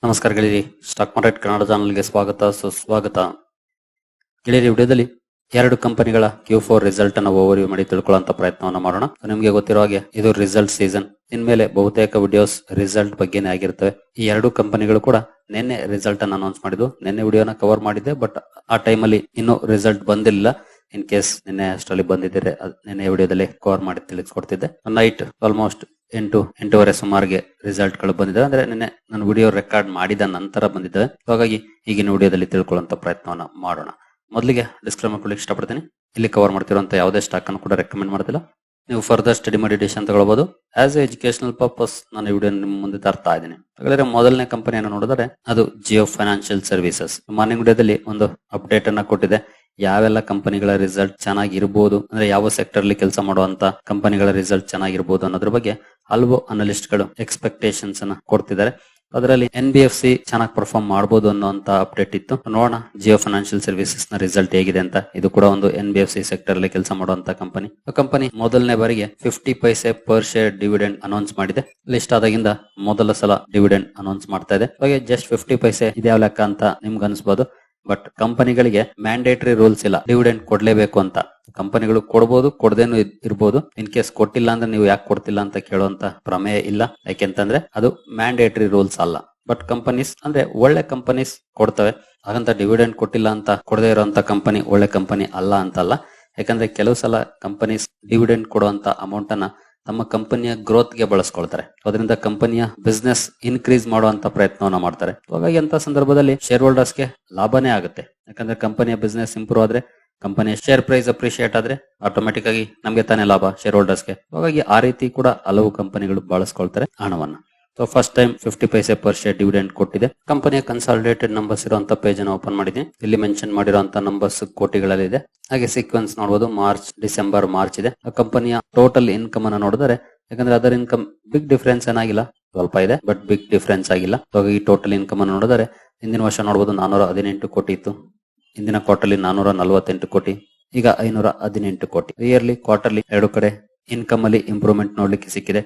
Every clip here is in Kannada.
ನಮಸ್ಕಾರ ಗೆಳೆಯರಿ, ಸ್ಟಾಕ್ ಮಾರ್ಕೆಟ್ ಕನ್ನಡ ಚಾನಲ್ಗೆ ಸ್ವಾಗತ ಸುಸ್ವಾಗತ. ಗೆಳೆಯರಿ, ವಿಡಿಯೋದಲ್ಲಿ ಎರಡು ಕಂಪನಿಗಳ Q4 ರಿಸಲ್ಟ್ ಅನ್ನು ಓವರ್ವ್ಯೂ ಮಾಡಿ ತಿಳ್ಕೊಳ್ಳುವಂತ ಪ್ರಯತ್ನವನ್ನು ಮಾಡೋಣ. ನಿಮ್ಗೆ ಗೊತ್ತಿರೋ ಹಾಗೆ ಇದು ರಿಸಲ್ಟ್ ಸೀಸನ್. ಇನ್ಮೇಲೆ ಬಹುತೇಕ ವಿಡಿಯೋಸ್ ರಿಸಲ್ಟ್ ಬಗ್ಗೆನೇ ಆಗಿರ್ತವೆ. ಈ ಎರಡು ಕಂಪನಿಗಳು ಕೂಡ ನಿನ್ನೆ ರಿಸಲ್ಟ್ ಅನ್ನು ಅನೌನ್ಸ್ ಮಾಡಿದ್ವು. ನಿನ್ನೆ ವಿಡಿಯೋನ ಕವರ್ ಮಾಡಿದ್ದೆ, ಬಟ್ ಆ ಟೈಮಲ್ಲಿ ಇನ್ನೂ ರಿಸಲ್ಟ್ ಬಂದಿಲ್ಲ. ಇನ್ ಕೇಸ್ ನಿನ್ನೆ ಅಷ್ಟರಲ್ಲಿ ಬಂದಿದ್ದರೆ ನಿನ್ನೆ ವಿಡಿಯೋದಲ್ಲಿ ಕವರ್ ಮಾಡಿ ತಿಳಿಸ್ಕೊಡ್ತಿದ್ದೆ. ನೈಟ್ ಆಲ್ಮೋಸ್ಟ್ 8-8:30 ಸುಮಾರಿಗೆ ರಿಸಲ್ಟ್ ಗಳು ಬಂದಿದ್ದಾವೆ. ಅಂದ್ರೆ ನಿನ್ನೆ ನಾನು ವಿಡಿಯೋ ರೆಕಾರ್ಡ್ ಮಾಡಿದ ನಂತರ ಬಂದಿದ್ದಾವೆ. ಹಾಗಾಗಿ ಈಗಿನ ವಿಡಿಯೋದಲ್ಲಿ ತಿಳ್ಕೊಳ್ಳುವಂತ ಪ್ರಯತ್ನವನ್ನ ಮಾಡೋಣ. ಮೊದಲಿಗೆ ಡಿಸ್ಕ್ಲೇಮರ್ ಕೊಡ್ಲಿಕ್ಕೆ ಇಷ್ಟಪಡ್ತೀನಿ. ಇಲ್ಲಿ ಕವರ್ ಮಾಡ್ತಿರುವಂತ ಯಾವುದೇ ಸ್ಟಾಕ್ ಅನ್ನು ಕೂಡ ರೆಕಮೆಂಡ್ ಮಾಡ್ತಿಲ್ಲ. ನೀವು ಫರ್ದರ್ ಸ್ಟಡಿ ಮಾಡಿ ಡಿಸಿಷನ್ ತಗೊಳ್ಬಹುದು. ಆಸ್ ಎ ಎಜುಕೇಶನಲ್ ಪರ್ಪಸ್ ನಾನು ಈ ವಿಡಿಯೋ ನಿಮ್ಮ ಮುಂದೆ ತರ್ತಾ ಇದ್ದೀನಿ. ಹಾಗಾದ್ರೆ ಮೊದಲನೇ ಕಂಪನಿಯನ್ನು ನೋಡಿದರೆ ಅದು ಜಿಯೋ ಫೈನಾನ್ಷಿಯಲ್ ಸರ್ವಿಸಸ್. ಮಾರ್ನಿಂಗ್ ವಿಡಿಯೋದಲ್ಲಿ ಒಂದು ಅಪ್ಡೇಟ್ ಅನ್ನ ಕೊಟ್ಟಿದೆ. ಯಾವೆಲ್ಲ ಕಂಪನಿಗಳ ರಿಸಲ್ಟ್ ಚೆನ್ನಾಗಿರ್ಬೋದು, ಅಂದ್ರೆ ಯಾವ ಸೆಕ್ಟರ್ ಅಲ್ಲಿ ಕೆಲಸ ಮಾಡುವಂತ ಕಂಪನಿಗಳ ರಿಸಲ್ಟ್ ಚೆನ್ನಾಗಿರ್ಬೋದು ಅನ್ನೋದ್ರ ಬಗ್ಗೆ ಹಲವು ಅನಲಿಸ್ಟ್ ಗಳು ಎಕ್ಸ್ಪೆಕ್ಟೇಷನ್ಸ್ ಅನ್ನ ಕೊಡ್ತಿದ್ದಾರೆ. ಅದರಲ್ಲಿ NBFC ಚೆನ್ನಾಗಿ ಪರ್ಫಾರ್ಮ್ ಮಾಡಬಹುದು ಅನ್ನೋಂತ ಅಪ್ಡೇಟ್ ಇತ್ತು. ನೋಡೋಣ ಜಿಯೋ ಫೈನಾನ್ಷಿಯಲ್ ಸರ್ವಿಸಸ್ ನ ರಿಸಲ್ಟ್ ಹೇಗಿದೆ ಅಂತ. ಇದು ಕೂಡ ಒಂದು NBFC ಸೆಕ್ಟರ್ ಅಲ್ಲಿ ಕೆಲಸ ಮಾಡುವಂತ ಕಂಪನಿ. ಕಂಪನಿ ಮೊದಲನೇ ಬಾರಿಗೆ 50 ಪೈಸೆ ಪರ್ ಶೇರ್ ಡಿವಿಡೆಂಡ್ ಅನೌನ್ಸ್ ಮಾಡಿದೆ. ಲಿಸ್ಟ್ ಆದಾಗಿಂದ ಮೊದಲ ಸಲ ಡಿವಿಡೆಂಡ್ ಅನೌನ್ಸ್ ಮಾಡ್ತಾ ಇದೆ. ಹಾಗೆ ಜಸ್ಟ್ 50 ಪೈಸೆ ಇದ್ಯಾವ ಲೆಕ್ಕ ಅಂತ ನಿಮ್ಗೆ ಅನ್ಸ್ಬೋದು. ಬಟ್ ಕಂಪನಿಗಳಿಗೆ ಮ್ಯಾಂಡೇಟರಿ ರೂಲ್ಸ್ ಇಲ್ಲ ಡಿವಿಡೆಂಡ್ ಕೊಡ್ಲೇಬೇಕು ಅಂತ. ಕಂಪನಿಗಳು ಕೊಡಬಹುದು, ಕೊಡದೇನು ಇರ್ಬೋದು. ಇನ್ ಕೇಸ್ ಕೊಟ್ಟಿಲ್ಲ ಅಂದ್ರೆ ನೀವು ಯಾಕೆ ಕೊಡ್ತಿಲ್ಲ ಅಂತ ಕೇಳುವಂತ ಪ್ರಮೇಯ ಇಲ್ಲ. ಯಾಕೆಂತಂದ್ರೆ ಅದು ಮ್ಯಾಂಡೇಟರಿ ರೂಲ್ಸ್ ಅಲ್ಲ. ಬಟ್ ಕಂಪನೀಸ್ ಅಂದ್ರೆ ಒಳ್ಳೆ ಕಂಪನೀಸ್ ಕೊಡ್ತವೆ. ಹಾಗಂತ ಡಿವಿಡೆಂಡ್ ಕೊಟ್ಟಿಲ್ಲ ಅಂತ ಕೊಡದೇ ಇರುವಂತ ಕಂಪನಿ ಒಳ್ಳೆ ಕಂಪನಿ ಅಲ್ಲ ಅಂತಲ್ಲ. ಯಾಕಂದ್ರೆ ಕೆಲವು ಸಲ ಕಂಪನೀಸ್ ಡಿವಿಡೆಂಡ್ ಕೊಡುವಂತ ಅಮೌಂಟ್ ಅನ್ನ ತಮ್ಮ ಕಂಪನಿಯ ಗ್ರೋತ್ ಗೆ ಬಳಸ್ಕೊಳ್ತಾರೆ. ಅದರಿಂದ ಕಂಪನಿಯ ಬಿಸ್ನೆಸ್ ಇನ್ಕ್ರೀಸ್ ಮಾಡುವಂತ ಪ್ರಯತ್ನವನ್ನ ಮಾಡ್ತಾರೆ. ಹಾಗಾಗಿ ಅಂತ ಸಂದರ್ಭದಲ್ಲಿ ಶೇರ್ ಹೋಲ್ಡರ್ಸ್ ಗೆ ಲಾಭನೇ ಆಗುತ್ತೆ. ಯಾಕಂದ್ರೆ ಕಂಪನಿಯ ಬಿಸ್ನೆಸ್ ಇಂಪ್ರೂವ್ ಆದ್ರೆ, ಕಂಪನಿಯ ಶೇರ್ ಪ್ರೈಸ್ ಅಪ್ರಿಶಿಯೇಟ್ ಆದ್ರೆ ಆಟೋಮೆಟಿಕ್ ಆಗಿ ನಮ್ಗೆ ತಾನೇ ಲಾಭ ಶೇರ್ ಹೋಲ್ಡರ್ಸ್ ಗೆ. ಹಾಗಾಗಿ ಆ ರೀತಿ ಕೂಡ ಹಲವು ಕಂಪನಿಗಳು ಬಳಸ್ಕೊಳ್ತಾರೆ ಹಣವನ್ನ. ಸೊ ಫಸ್ಟ್ ಟೈಮ್ 50 ಪೈಸೆ ಪರ್ ಶೇರ್ ಡಿವಿಡೆಂಡ್ ಕೊಟ್ಟಿದೆ. ಕಂಪನಿಯ ಕನ್ಸಾಲಿಡೇಟೆಡ್ ನಂಬರ್ಸ್ ಇರುವಂತ ಪೇಜ್ ಅನ್ನು ಓಪನ್ ಮಾಡಿದ್ದೀನಿ. ಇಲ್ಲಿ ಮೆನ್ಷನ್ ಮಾಡಿರುವಂತ ನಂಬರ್ಸ್ ಕೋಟಿಗಳಲ್ಲಿ ಇದೆ. ಹಾಗೆ ಸೀಕ್ವೆನ್ಸ್ ನೋಡಬಹುದು. ಮಾರ್ಚ್, ಡಿಸೆಂಬರ್, ಮಾರ್ಚ್ ಇದೆ. ಕಂಪನಿಯ ಟೋಟಲ್ ಇನ್ಕಮ್ ಅನ್ನ ನೋಡಿದರೆ, ಯಾಕಂದ್ರೆ ಅದರ ಇನ್ಕಮ್ ಬಿಗ್ ಡಿಫರೆನ್ಸ್ ಏನಾಗಿಲ್ಲ, ಸ್ವಲ್ಪ ಇದೆ ಬಟ್ ಬಿಗ್ ಡಿಫರೆನ್ಸ್ ಆಗಿಲ್ಲ. ಹಾಗಾಗಿ ಟೋಟಲ್ ಇನ್ಕಮ್ ಅನ್ನು ನೋಡಿದರೆ ಹಿಂದಿನ ವರ್ಷ ನೋಡಬಹುದು 418 ಕೋಟಿ ಇತ್ತು. ಇಂದಿನ ಕ್ವಾರ್ಟರ್ಲಿ 448 ಕೋಟಿ, ಈಗ 518 ಕೋಟಿ. ಇಯರ್ಲಿ ಕ್ವಾರ್ಟರ್ಲಿ ಎರಡು ಕಡೆ ಇನ್ಕಮ್ ಅಲ್ಲಿ ಇಂಪ್ರೂವ್ಮೆಂಟ್ ನೋಡ್ಲಿಕ್ಕೆ ಸಿಕ್ಕಿದೆ.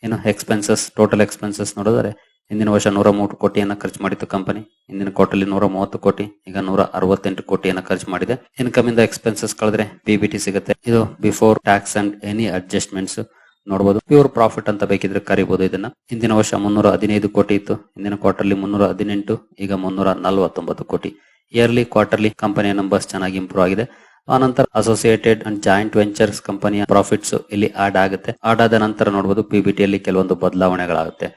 ಇನ್ನು ಎಕ್ಸ್ಪೆನ್ಸಸ್, ಟೋಟಲ್ ಎಕ್ಸ್ಪೆನ್ಸಸ್ ನೋಡಿದರೆ ಹಿಂದಿನ ವರ್ಷ 103 ಕೋಟಿಯನ್ನ ಖರ್ಚು ಮಾಡಿತ್ತು ಕಂಪನಿ. ಇಂದಿನ ಕ್ವಾರ್ಟರ್ಲಿ 130 ಕೋಟಿ, ಈಗ 168 ಕೋಟಿಯನ್ನ ಖರ್ಚು ಮಾಡಿದೆ. ಇನ್ಕಮ್ ಇಂದ ಎಕ್ಸ್ಪೆನ್ಸಸ್ ಕಳೆದ್ರೆ PBT ಸಿಗುತ್ತೆ. ಇದು before tax and any adjustments ನೋಡಬಹುದು. ಪ್ಯೂರ್ ಪ್ರಾಫಿಟ್ ಅಂತ ಬೇಕಿದ್ರೆ ಕರಿಬಹುದು ಇದನ್ನ. ಹಿಂದಿನ ವರ್ಷ 315 ಕೋಟಿ ಇತ್ತು. ಇಂದಿನ ಕ್ವಾರ್ಟರ್ಲಿ 318, ಈಗ 349 ಕೋಟಿ. ಇಯರ್ಲಿ ಕ್ವಾರ್ಟರ್ಲಿ ಕಂಪನಿಯ ನಂಬರ್ಸ್ ಚೆನ್ನಾಗಿ ಇಂಪ್ರೂವ್ ಆಗಿದೆ. ಆನಂತರ ಅಸೋಸಿಯೇಟೆಡ್ ಅಂಡ್ ಜಾಯಿಂಟ್ ವೆಂಚರ್ಸ್ ಕಂಪನಿಯ ಪ್ರಾಫಿಟ್ಸ್ ಇಲ್ಲಿ ಆಡ್ ಆಗುತ್ತೆ. ಆಡ್ ಆದ ನಂತರ ನೋಡಬಹುದು PBT ಅಲ್ಲಿ ಕೆಲವೊಂದು ಬದಲಾವಣೆಗಳಾಗುತ್ತೆ.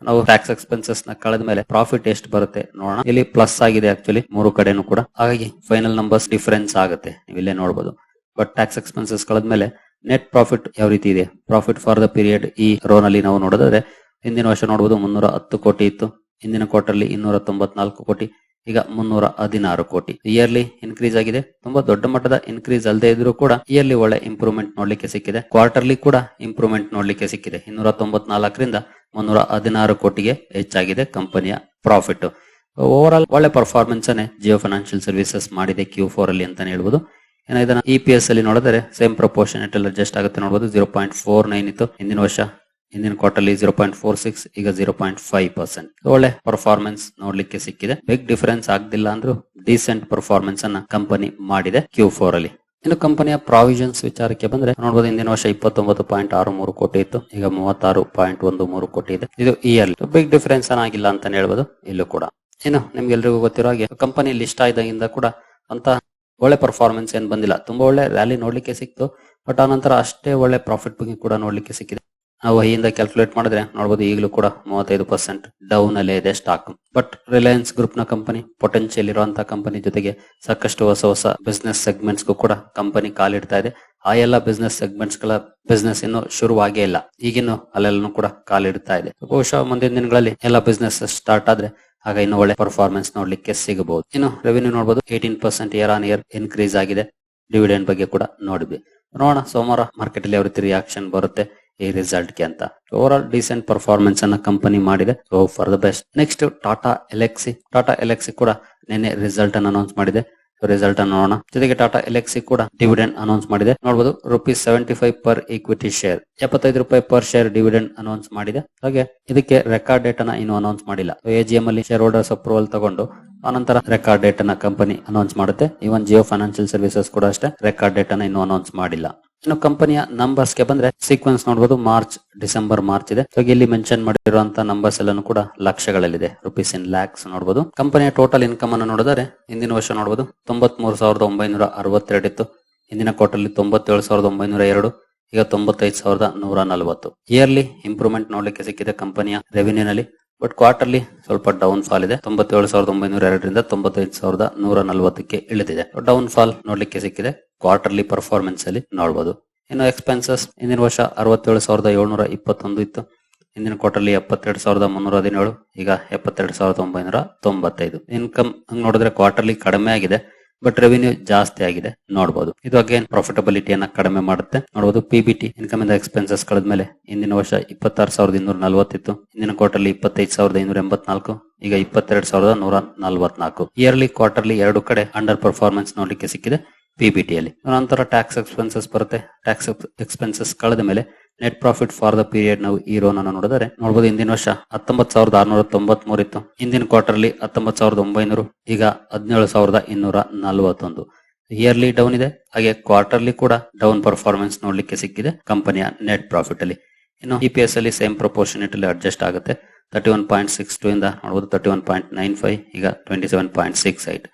ನಾವು ಟ್ಯಾಕ್ಸ್ ಎಕ್ಸ್ಪೆನ್ಸಸ್ ನ ಕಳೆದ ಮೇಲೆ ಪ್ರಾಫಿಟ್ ಎಷ್ಟು ಬರುತ್ತೆ ನೋಡೋಣ. ಇಲ್ಲಿ ಪ್ಲಸ್ ಆಗಿದೆ ಆಕ್ಚುಲಿ ಮೂರು ಕಡೆನೂ ಕೂಡ. ಹಾಗಾಗಿ ಫೈನಲ್ ನಂಬರ್ಸ್ ಡಿಫರೆನ್ಸ್ ಆಗುತ್ತೆ, ನೀವು ಇಲ್ಲೇ ನೋಡಬಹುದು. ಬಟ್ ಟ್ಯಾಕ್ಸ್ ಎಕ್ಸ್ಪೆನ್ಸಸ್ ಕಳೆದ ಮೇಲೆ ನೆಟ್ ಪ್ರಾಫಿಟ್ ಯಾವ ರೀತಿ ಇದೆ, ಪ್ರಾಫಿಟ್ ಫಾರ್ ದ ಪೀರಿಯಡ್ ಈ ರೋ ನಲ್ಲಿ ನಾವು ನೋಡಿದ್ರೆ ಹಿಂದಿನ ವರ್ಷ ನೋಡಬಹುದು 310 ಕೋಟಿ ಇತ್ತು. ಇಂದಿನ ಕ್ವಾರ್ಟರ್ಲಿ 294 ಕೋಟಿ, ಈಗ 316 ಕೋಟಿ. ಇಯರ್ಲಿ ಇನ್ಕ್ರೀಸ್ ಆಗಿದೆ. ತುಂಬಾ ದೊಡ್ಡ ಮಟ್ಟದ ಇನ್ಕ್ರೀಸ್ ಅಲ್ಲದೆ ಇದ್ರೂ ಕೂಡ ಇಯರ್ಲಿ ಒಳ್ಳೆ ಇಂಪ್ರೂವ್ಮೆಂಟ್ ನೋಡ್ಲಿಕ್ಕೆ ಸಿಕ್ಕಿದೆ. ಕ್ವಾರ್ಟರ್ಲಿ ಕೂಡ ಇಂಪ್ರೂವ್ಮೆಂಟ್ ನೋಡ್ಲಿಕ್ಕೆ ಸಿಕ್ಕಿದೆ. 294ರಿಂದ 316 ಕೋಟಿಗೆ ಹೆಚ್ಚಾಗಿದೆ ಕಂಪನಿಯ ಪ್ರಾಫಿಟ್. ಓವರ್ ಆಲ್ ಒಳ್ಳೆ ಪರ್ಫಾರ್ಮೆನ್ಸ್ ಅನ್ನೇ ಜಿಯೋ ಫೈನಾನ್ಷಿಯಲ್ ಸರ್ವಿಸಸ್ ಮಾಡಿದೆ Q4 ಅಲ್ಲಿ ಅಂತಾನೆ ಹೇಳ್ಬೋದು. ಏನೋ ಇದನ್ನ EPS ಅಲ್ಲಿ ನೋಡಿದ್ರೆ ಸೇಮ್ ಪ್ರಪೋರ್ಷನೇಟ್ ಅಲ್ಲಿ ಅಡ್ಜಸ್ಟ್ ಆಗುತ್ತೆ ನೋಡಬಹುದು. 0.49 ಇತ್ತು ಹಿಂದಿನ ವರ್ಷ, ಇಂದಿನ ಕ್ವಾರ್ಟರ್ಲಿ 0.46, ಈಗ 0.5%. ಒಳ್ಳೆ ಪರ್ಫಾರ್ಮೆನ್ಸ್ ನೋಡ್ಲಿಕ್ಕೆ ಸಿಕ್ಕಿದೆ. ಬಿಗ್ ಡಿಫರೆನ್ಸ್ ಆಗ್ದಿಲ್ಲ ಅಂದ್ರೂ ಡೀಸೆಂಟ್ ಪರ್ಫಾರ್ಮೆನ್ಸ್ ಅನ್ನ ಕಂಪನಿ ಮಾಡಿದೆ Q4 ಅಲ್ಲಿ. ಇನ್ನು ಕಂಪನಿಯ ಪ್ರಾವಿಷನ್ಸ್ ವಿಚಾರಕ್ಕೆ ಬಂದ್ರೆ ನೋಡಬಹುದು, ಹಿಂದಿನ ವರ್ಷ 29.63 ಕೋಟಿ ಇತ್ತು, ಈಗ 36.13 ಕೋಟಿ ಇದೆ. ಇದು ಇಯರ್ಲಿ ಬಿಗ್ ಡಿಫರೆನ್ಸ್ ಏನಾಗಿಲ್ಲ ಅಂತಾನೆ ಹೇಳ್ಬೋದು ಇಲ್ಲೂ ಕೂಡ. ಇನ್ನು ನಿಮ್ಗೆಲ್ರಿಗೂ ಗೊತ್ತಿರೋ ಹಾಗೆ ಕಂಪನಿ ಲಿಸ್ಟ್ ಆದಾಗಿಂದ ಕೂಡ ಅಂತ ಒಳ್ಳೆ ಪರ್ಫಾರ್ಮೆನ್ಸ್ ಏನ್ ಬಂದಿಲ್ಲ. ತುಂಬಾ ಒಳ್ಳೆ ರ್ಯಾಲಿ ನೋಡ್ಲಿಕ್ಕೆ ಸಿಕ್ತು, ಬಟ್ ಆನಂತರ ಅಷ್ಟೇ ಒಳ್ಳೆ ಪ್ರಾಫಿಟ್ ಬಗ್ಗೆ ಕೂಡ ನೋಡ್ಲಿಕ್ಕೆ ಸಿಕ್ಕಿದೆ. ನಾವು ಹೈಯಿಂದ ಕ್ಯಾಲ್ಕುಲೇಟ್ ಮಾಡಿದ್ರೆ ನೋಡಬಹುದು ಈಗಲೂ ಕೂಡ 35% ಡೌನ್ ಅಲ್ಲೇ ಇದೆ ಸ್ಟಾಕ್. ಬಟ್ ರಿಲಯನ್ಸ್ ಗ್ರೂಪ್ ನ ಕಂಪನಿ, ಪೊಟೆನ್ಶಿಯಲ್ ಇರುವಂತಹ ಕಂಪನಿ, ಜೊತೆಗೆ ಸಾಕಷ್ಟು ಹೊಸ ಬಿಸ್ನೆಸ್ ಸೆಗ್ಮೆಂಟ್ಸ್ ಕೂಡ ಕಂಪನಿ ಕಾಲಿಡ್ತಾ ಇದೆ. ಆ ಎಲ್ಲ ಬಿಸ್ನೆಸ್ ಸೆಗ್ಮೆಂಟ್ಸ್ ಗಳ ಬಿಸ್ನೆಸ್ ಇನ್ನು ಶುರುವಾಗೇ ಇಲ್ಲ, ಈಗಿನ್ನು ಅಲ್ಲೆಲ್ಲೂ ಕೂಡ ಕಾಲಿಡ್ತಾ ಇದೆ. ಬಹುಶಃ ಮುಂದಿನ ದಿನಗಳಲ್ಲಿ ಎಲ್ಲ ಬಿಸ್ನೆಸ್ ಸ್ಟಾರ್ಟ್ ಆದ್ರೆ ಆಗ ಇನ್ನು ಒಳ್ಳೆ ಪರ್ಫಾರ್ಮೆನ್ಸ್ ನೋಡ್ಲಿಕ್ಕೆ ಸಿಗಬಹುದು. ಇನ್ನು ರೆವಿನ್ಯೂ ನೋಡಬಹುದು 18% ಇಯರ್ ಆನ್ ಇಯರ್ ಇನ್ಕ್ರೀಸ್ ಆಗಿದೆ. ಡಿವಿಡೆಂಡ್ ಬಗ್ಗೆ ಕೂಡ ನೋಡಿದ್ವಿ. ನೋಡೋಣ ಸೋಮವಾರ ಮಾರ್ಕೆಟ್ ಅಲ್ಲಿ ಯಾವ ರೀತಿ ರಿಯಾಕ್ಷನ್ ಬರುತ್ತೆ ಈ ರಿಸಲ್ಟ್ ಗೆ ಅಂತ. ಓವರ್ ಆಲ್ ಡಿಸೆಂಟ್ ಪರ್ಫಾರ್ಮೆನ್ಸ್ ಅನ್ನ ಕಂಪನಿ ಮಾಡಿದೆ. So far the best. Next Tata Elxsi ಕೂಡ ನಿನ್ನೆ ರಿಸಲ್ಟ್ ಅನ್ನು ಅನೌನ್ಸ್ ಮಾಡಿದೆ. ರಿಸಲ್ಟ್ ಅನ್ನು ನೋಡೋಣ. ಜೊತೆಗೆ ಟಾಟಾ ಎಲ್ಎಕ್ಸಿ ಕೂಡ ಡಿವಿಡೆಂಡ್ ಅನೌನ್ಸ್ ಮಾಡಿದೆ. ನೋಡಬಹುದು ₹75 per equity share, ₹75 per share dividend announce ಮಾಡಿದೆ. ಹಾಗೆ ಇದಕ್ಕೆ ರೆಕಾರ್ಡ್ ಡೇಟ್ ಅನ್ನ ಇನ್ನೂ ಅನೌನ್ಸ್ ಮಾಡಿಲ್ಲ. ಎಜಿಎಂ ಅಲ್ಲಿ ಶೇರ್ ಹೋಲ್ಡರ್ಸ್ ಅಪ್ರೂವಲ್ ತಗೊಂಡು ಆನಂತರ ರೆಕಾರ್ಡ್ ಡೇಟ್ ಅನ್ನ ಕಂಪನಿ ಅನೌನ್ಸ್ ಮಾಡುತ್ತೆ. ಇವನ್ ಜಿಯೋ ಫೈನಾನ್ಷಿಯಲ್ ಸರ್ವಿಸಸ್ ಕೂಡ ಅಷ್ಟೇ ರೆಕಾರ್ಡ್ ಡೇಟ್ ಅನ್ನ ಇನ್ನೂ ಅನೌನ್ಸ್ ಮಾಡಿಲ್ಲ. ಇನ್ನು ಕಂಪನಿಯ ನಂಬರ್ಸ್ ಗೆ ಬಂದ್ರೆ ಸೀಕ್ವೆನ್ಸ್ ನೋಡಬಹುದು, ಡಿಸೆಂಬರ್ ಮಾರ್ಚ್ ಇದೆ. ಇಲ್ಲಿ ಮೆನ್ಷನ್ ಮಾಡಿರುವಂತಹ ನಂಬರ್ಸ್ ಎಲ್ಲಾನು ಕೂಡ ಲಕ್ಷಗಳಲ್ಲಿದೆ, ರುಪೀಸ್ ಇನ್ ಲ್ಯಾಕ್ಸ್ ನೋಡಬಹುದು. ಕಂಪನಿಯ ಟೋಟಲ್ ಇನ್ಕಮ್ ಅನ್ನು ನೋಡಿದರೆ ಹಿಂದಿನ ವರ್ಷ ನೋಡಬಹುದು 93,962 ಇತ್ತು. ಹಿಂದಿನ ಕ್ವಾರ್ಟರ್ಲಿ 97,902, ಈಗ 95,140. ಇಯರ್ಲಿ ಇಂಪ್ರೂವ್ಮೆಂಟ್ ನೋಡ್ಲಿಕ್ಕೆ ಸಿಕ್ಕಿದೆ ಕಂಪನಿಯ ರೆವಿನ್ಯೂ ನಲ್ಲಿ. ಬಟ್ ಕ್ವಾರ್ಟರ್ಲಿ ಸ್ವಲ್ಪ ಡೌನ್ ಫಾಲ್ ಇದೆ, 97,902ರಿಂದ 95,140ಕ್ಕೆ ಇಳಿದಿದೆ. ಡೌನ್ ಫಾಲ್ ನೋಡ್ಲಿಕ್ಕೆ ಸಿಕ್ಕಿದೆ ಕ್ವಾರ್ಟರ್ಲಿ ಪರ್ಫಾರ್ಮೆನ್ಸ್ ಅಲ್ಲಿ ನೋಡಬಹುದು. ಇನ್ನು ಎಕ್ಸ್ಪೆನ್ಸಸ್ ಹಿಂದಿನ ವರ್ಷ 67,721 ಇತ್ತು. ಹಿಂದಿನ ಕ್ವಾರ್ಟರ್ಲಿ 72,317, ಈಗ 72,995. ಇನ್ಕಮ್ ನೋಡಿದ್ರೆ ಕ್ವಾರ್ಟರ್ಲಿ ಕಡಿಮೆ ಆಗಿದೆ, ಬಟ್ ರೆವಿನ್ಯೂ ಜಾಸ್ತಿ ಆಗಿದೆ ನೋಡಬಹುದು. ಇದು ಅಗೇನ್ ಪ್ರಾಫಿಟಬಿಲಿಟಿಯನ್ನ ಕಡಿಮೆ ಮಾಡುತ್ತೆ ನೋಡಬಹುದು. ಪಿಬಿಟಿ ಇನ್ಕಮ್ ಇಂದ ಎಕ್ಸ್ಪೆನ್ಸಸ್ ಕಳೆದ್ಮೇಲೆ ಹಿಂದಿನ ವರ್ಷ 26,240 ಇತ್ತು. ಹಿಂದಿನ ಕ್ವಾರ್ಟರ್ಲಿ 25,584, ಈಗ 22,144. ಇಯರ್ಲಿ ಕ್ವಾರ್ಟರ್ಲಿ ಎರಡು ಕಡೆ ಅಂಡರ್ ಪರ್ಫಾರ್ಮೆನ್ಸ್ ನೋಡ್ಲಿಕ್ಕೆ ಸಿಕ್ಕಿದೆ ಪಿಬಿಟಿ ಅಲ್ಲಿ. ನಂತರ ಟ್ಯಾಕ್ಸ್ ಎಕ್ಸ್ಪೆನ್ಸಸ್ ಬರುತ್ತೆ. ಟ್ಯಾಕ್ಸ್ ಎಕ್ಸ್ಪೆನ್ಸಸ್ ಕಳೆದ ಮೇಲೆ net profit for the period ನಾವು ಈ ರೋನ್ ಅನ್ನು ನೋಡಿದರೆ ನೋಡಬಹುದು. ಹಿಂದಿನ ವರ್ಷ 19,693 ಇತ್ತು. ಹಿಂದಿನ ಕ್ವಾರ್ಟರ್ಲಿ 19,900, ಈಗ 17,241. ಇಯರ್ಲಿ ಡೌನ್ ಇದೆ, ಹಾಗೆ ಕ್ವಾರ್ಟರ್ಲಿ ಕೂಡ ಡೌನ್ ಪರ್ಫಾರ್ಮೆನ್ಸ್ ನೋಡ್ಲಿಕ್ಕೆ ಸಿಕ್ಕಿದೆ ಕಂಪನಿಯ ನೆಟ್ ಪ್ರಾಫಿಟ್ ಅಲ್ಲಿ. ಇನ್ನು ಇಪಿಎಸ್ ಅಲ್ಲಿ ಸೇಮ್ ಪ್ರಪೋರ್ಷನೇಟ್ ಅಲ್ಲಿ ಅಡ್ಜಸ್ಟ್ ಆಗುತ್ತೆ. 31.62 ಇಂದ ನೋಡಬಹುದು 31.95, ಈಗ 27.68.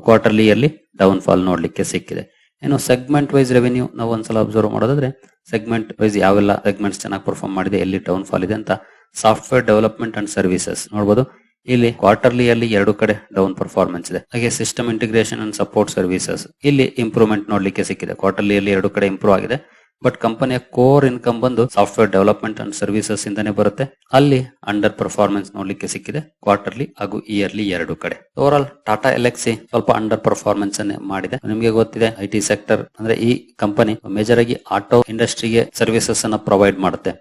ಕ್ವಾರ್ಟರ್ಲಿ ಇಯರ್ಲಿ ಡೌನ್ ಫಾಲ್ ನೋಡ್ಲಿಕ್ಕೆ ಸಿಕ್ಕಿದೆ. ಇನ್ನು ಸೆಗ್ಮೆಂಟ್ ವೈಸ್ ರೆವೆನ್ಯೂ ನಾವು ಒಂದ್ಸಲ ಅಬ್ಸರ್ವ್ ಮಾಡೋದಾದ್ರೆ ಸೆಗ್ಮೆಂಟ್ ವೈಸ್ ಯಾವೆಲ್ಲ ಸೆಗ್ಮೆಂಟ್ಸ್ ಚೆನ್ನಾಗಿ ಪರ್ಫಾರ್ಮ್ ಮಾಡಿದೆ, ಎಲ್ಲಿ ಡೌನ್ ಫಾಲ್ ಇದೆ ಅಂತ. ಸಾಫ್ಟ್ವೇರ್ ಡೆವಲಪ್ಮೆಂಟ್ ಅಂಡ್ ಸರ್ವಿಸಸ್ ನೋಡಬಹುದು, ಇಲ್ಲಿ ಕ್ವಾರ್ಟರ್ಲಿ ಅಲ್ಲಿ ಎರಡು ಕಡೆ ಡೌನ್ ಪರ್ಫಾರ್ಮೆನ್ಸ್ ಇದೆ. ಹಾಗೆ system integration and support services ಇಲ್ಲಿ ಇಂಪ್ರೂವ್ಮೆಂಟ್ ನೋಡ್ಲಿಕ್ಕೆ ಸಿಕ್ಕಿದೆ. ಕ್ವಾರ್ಟರ್ಲಿ ಅಲ್ಲಿ ಎರಡು ಕಡೆ ಇಂಪ್ರೂವ್ ಆಗಿದೆ, ಬಟ್ ಕಂಪನಿಯ ಕೋರ್ ಇನ್ಕಮ್ ಬಂದು ಸಾಫ್ಟ್ವೇರ್ ಡೆವಲಪ್ಮೆಂಟ್ ಅಂಡ್ ಸರ್ವಿಸಸ್ ಇಂದಾನೆ ಬರುತ್ತೆ. ಅಲ್ಲಿ ಅಂಡರ್ ಪರ್ಫಾರ್ಮೆನ್ಸ್ ನೋಡ್ಲಿಕ್ಕೆ ಸಿಕ್ಕಿದೆ ಕ್ವಾರ್ಟರ್ಲಿ ಹಾಗೂ ಇಯರ್ಲಿ ಎರಡು ಕಡೆ. ಓವರ್ ಆಲ್ ಟಾಟಾ ಎಲ್ಎಕ್ಸಿ ಸ್ವಲ್ಪ ಅಂಡರ್ ಪರ್ಫಾರ್ಮೆನ್ಸ್ ಅನ್ನೇ ಮಾಡಿದೆ. ನಿಮಗೆ ಗೊತ್ತಿದೆ ಐಟಿ ಸೆಕ್ಟರ್ ಅಂದ್ರೆ ಈ ಕಂಪನಿ ಮೇಜರ್ ಆಗಿ ಆಟೋ ಇಂಡಸ್ಟ್ರಿಗೆ ಸರ್ವಿಸಸ್ ಅನ್ನ ಪ್ರೊವೈಡ್ ಮಾಡುತ್ತೆ.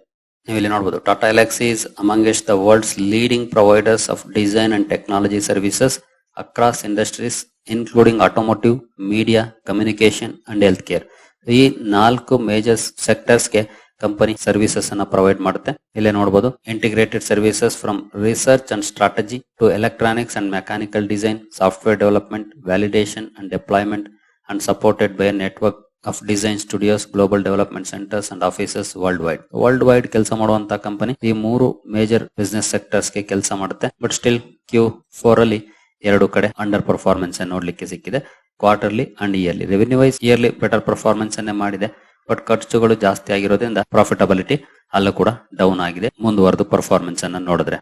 ನೀವು ಇಲ್ಲಿ ನೋಡಬಹುದು Tata Elxsi is amongst the world's leading providers of design and technology services across industries including automotive, media, communication and health care. ಈ 4 ಮೇಜರ್ ಸೆಕ್ಟರ್ಸ್ ಗೆ ಕಂಪನಿ ಸರ್ವಿಸಸ್ ಅನ್ನ ಪ್ರೊವೈಡ್ ಮಾಡುತ್ತೆ. ಇಲ್ಲೇ ನೋಡಬಹುದು integrated services from research and strategy to electronics and mechanical design, software development, validation and deployment and supported by network of design studios, global development centres and offices world wide ಕೆಲಸ ಮಾಡುವಂತ ಕಂಪನಿ ಈ 3 ಮೇಜರ್ ಬಿಸಿನೆಸ್ ಸೆಕ್ಟರ್ಸ್ ಗೆ ಕೆಲಸ ಮಾಡುತ್ತೆ. ಬಟ್ ಸ್ಟಿಲ್ Q4 ಅಲ್ಲಿ ಎರಡು ಕಡೆ ಅಂಡರ್ ಪರ್ಫಾರ್ಮೆನ್ಸ್ ನೋಡ್ಲಿಕ್ಕೆ ಸಿಕ್ಕಿದೆ. Quarterly and yearly revenue wise yearly better performance ಅನ್ನೇ ಮಾಡಿದೆ, ಬಟ್ ಖರ್ಚುಗಳು ಜಾಸ್ತಿ ಆಗಿರೋದ್ರಿಂದ ಪ್ರಾಫಿಟಬಿಲಿಟಿ ಅಲ್ಲೂ ಕೂಡ ಡೌನ್ ಆಗಿದೆ. ಮುಂದುವರೆದು ಪರ್ಫಾರ್ಮೆನ್ಸ್ ಅನ್ನ ನೋಡಿದ್ರೆ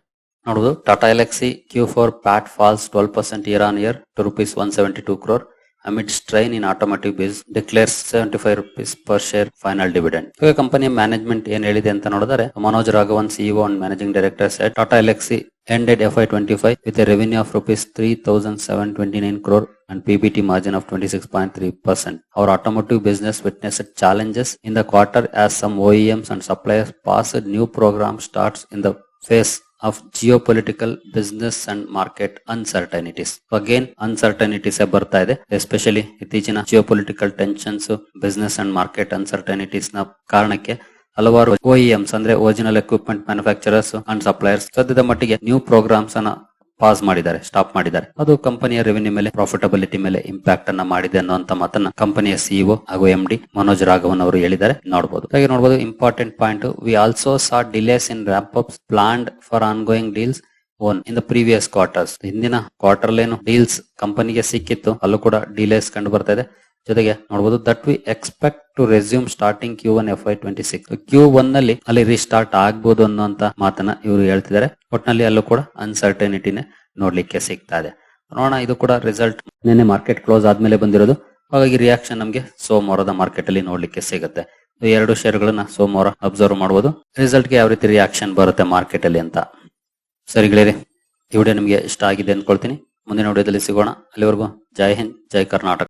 ನೋಡಬಹುದು Tata ಎಲ್ಎಕ್ಸಿ Q4 PAT falls 12% year on year to ₹172 crore amid strain in automotive biz, declares ₹75 per share final dividend. ಈಗ ಕಂಪನಿಯ ಮ್ಯಾನೇಜ್ಮೆಂಟ್ ಏನ್ ಹೇಳಿದೆ ಅಂತ ನೋಡಿದರೆ Manoj Raghavan CEO and Managing Director said Tata Elxsi ended FY25 with a revenue of ₹3,729 crore and PBT margin of 26.3%. Our automotive business witnessed challenges in the quarter as some OEMs and suppliers passed new program starts in the face of geopolitical, business and market uncertainties. Again uncertainties ಬರ್ತಾ ಇದೆ, ಎಸ್ಪೆಷಲಿ ಇತ್ತೀಚಿನ ಜಿಯೋಪೊಲಿಟಿಕಲ್ ಟೆನ್ಷನ್ಸ್, ಬಿಸಿನೆಸ್ ಅಂಡ್ ಮಾರ್ಕೆಟ್ ಅನ್ಸರ್ಟೈನಿಟೀಸ್ ನ ಕಾರಣಕ್ಕೆ ಹಲವಾರು OEMs ಅಂದ್ರೆ original equipment manufacturers and suppliers ಸದ್ಯದ ಮಟ್ಟಿಗೆ ನ್ಯೂ ಪ್ರೋಗ್ರಾಮ್ಸ್ ಅನ್ನ ಪಾಸ್ ಮಾಡಿದ್ದಾರೆ, ಸ್ಟಾಪ್ ಮಾಡಿದ್ದಾರೆ. ಅದು ಕಂಪನಿಯ ರೆವೆನ್ಯೂ ಮೇಲೆ, ಪ್ರಾಫಿಟಬಿಲಿಟಿ ಮೇಲೆ ಇಂಪ್ಯಾಕ್ಟ್ ಅನ್ನ ಮಾಡಿದೆ ಅನ್ನುವಂತ ಮಾತನ್ನ ಕಂಪನಿಯ CEO ಹಾಗೂ MD ಮನೋಜ್ ರಾಘವನ್ ಅವರು ಹೇಳಿದ್ದಾರೆ. ನೋಡಬಹುದು ಹಾಗೆ ನೋಡಬಹುದು important point, we also saw delays in ramp ups planned for ongoing deals own in the previous quarters. ಹಿಂದಿನ ಕ್ವಾರ್ಟರ್ ಲೇನು ಡೀಲ್ಸ್ ಕಂಪನಿಗೆ ಸಿಕ್ಕಿತ್ತು, ಅಲ್ಲೂ ಕೂಡ ಡಿಲೇಸ್ ಕಂಡು ಬರ್ತಾ ಇದೆ. ಜೊತೆಗೆ ನೋಡಬಹುದು that we expect to resume starting Q1 FY26. Q1 ನಲ್ಲಿ ಅಲ್ಲಿ ರೀಸ್ಟಾರ್ಟ್ ಆಗ್ಬಹುದು ಅನ್ನುವಂತ ಮಾತನ್ನ ಇವರು ಹೇಳ್ತಿದ್ದಾರೆ. ಒಟ್ನಲ್ಲಿ ಅಲ್ಲೂ ಕೂಡ ಅನ್ಸರ್ಟನಿಟಿನೇ ನೋಡ್ಲಿಕ್ಕೆ ಸಿಗ್ತಾ ಇದೆ. ನೋಡೋಣ, ಇದು ಕೂಡ ರಿಸಲ್ಟ್ ನಿನ್ನೆ ಮಾರ್ಕೆಟ್ ಕ್ಲೋಸ್ ಆದ್ಮೇಲೆ ಬಂದಿರೋದು, ಹಾಗಾಗಿ ರಿಯಾಕ್ಷನ್ ನಮಗೆ ಸೋಮವಾರದ ಮಾರ್ಕೆಟ್ ಅಲ್ಲಿ ನೋಡ್ಲಿಕ್ಕೆ ಸಿಗುತ್ತೆ. ಎರಡು ಶೇರ್ಗಳನ್ನ ಸೋಮವಾರ ಅಬ್ಸರ್ವ್ ಮಾಡಬಹುದು, ರಿಸಲ್ಟ್ ಗೆ ಯಾವ ರೀತಿ ರಿಯಾಕ್ಷನ್ ಬರುತ್ತೆ ಮಾರ್ಕೆಟ್ ಅಲ್ಲಿ ಅಂತ. ಸರಿ ಗೆಳೆಯರೆ, ಈ ವಿಡಿಯೋ ನಿಮಗೆ ಇಷ್ಟ ಆಗಿದೆ ಅನ್ಕೊಳ್ತೀನಿ. ಮುಂದಿನ ವಿಡಿಯೋದಲ್ಲಿ ಸಿಗೋಣ. ಅಲ್ಲಿವರೆಗೂ ಜೈ ಹಿಂದ್, ಜೈ ಕರ್ನಾಟಕ.